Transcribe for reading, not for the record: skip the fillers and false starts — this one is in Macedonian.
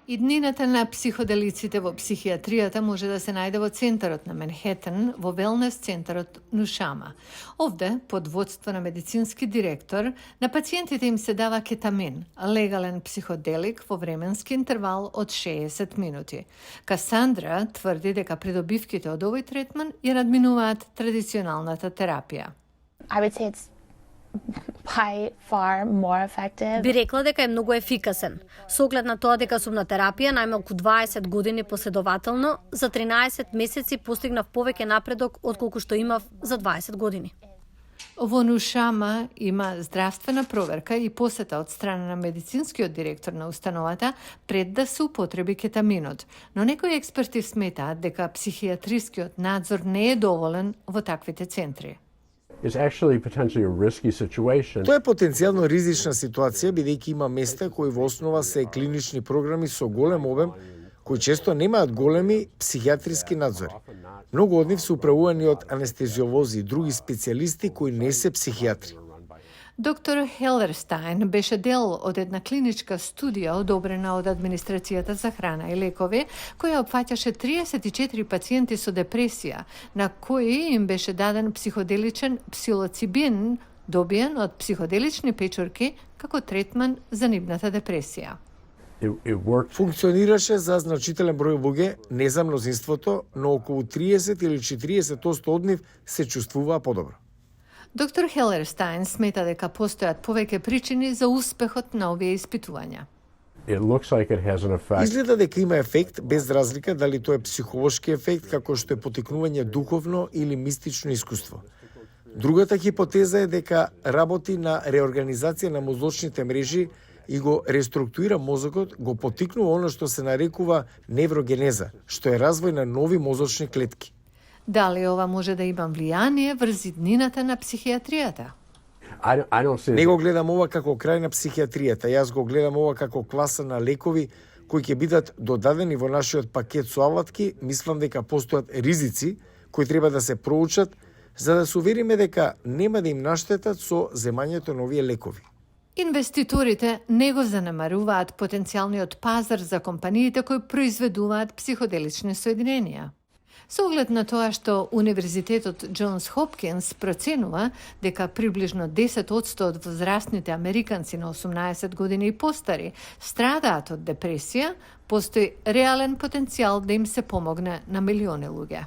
Иднината на психоделиците во психијатријата може да се најде во центарот на Манхетен, во велнес центарот Нушама. Овде, под водство на медицински директор, на пациентите им се дава кетамин, легален психоделик во временски интервал од 60 минути. Касандра тврди дека придобивките од овој третман ја надминуваат традиционалната терапија. I would say it's by far more effective. Би рекла дека е многу ефикасен. Со оглед на тоа дека сум на терапија најмалку 20 години последователно, за 13 месеци постигнав повеќе напредок отколку што имав за 20 години. Во Нушама има здравствена проверка и посета од страна на медицинскиот директор на установата пред да се употреби кетаминот, но некои експерти сметаат дека психијатрискиот надзор не е доволен во таквите центри. Is actually potentially a risky situation. Тоа е потенцијално ризична ситуација бидејќи има места кои во основа се клинични програми со голем обем кои често немаат големи психијатриски надзори. Многу од нив се управувани од анестезиолози и други специјалисти кои не се психијатри. Доктор Хелерстайн беше дел од една клиничка студија одобрена од Администрацијата за храна и лекови, која опфаќаше 34 пациенти со депресија, на кои им беше даден психоделичен псилоцибин, добиен од психоделични печурки како третман за нивната депресија. Функционираше за значителен број луѓе, не за мнозинството, но околу 30 или 40% од нив се чувствуваа подобро. Доктор Хелерстайн смета дека постојат повеќе причини за успехот на овие испитувања. Изгледа дека има ефект, без разлика дали тоа е психолошки ефект, како што е потекнување духовно или мистично искуство. Другата хипотеза е дека работи на реорганизација на мозочните мрежи и го реструктуира мозокот, го потикнува она што се нарекува неврогенеза, што е развој на нови мозочни клетки. Дали ова може да има влијание врз иднината на психијатријата? Не го гледам ова како крај на психијатријата, јас го гледам ова како класа на лекови кои ќе бидат додадени во нашиот пакет со алатки. Мислам дека постојат ризици кои треба да се проучат за да се увериме дека нема да им наштетат со земањето на овие лекови. Инвеститорите не го занемаруваат потенцијалниот пазар за компаниите кои произведуваат психоделични соединенија. Со оглед на тоа што Универзитетот Џонс Хопкинс проценува дека приближно 10% од возрастните американци на 18 години и постари страдаат од депресија, постои реален потенцијал да им се помогне на милиони луѓе.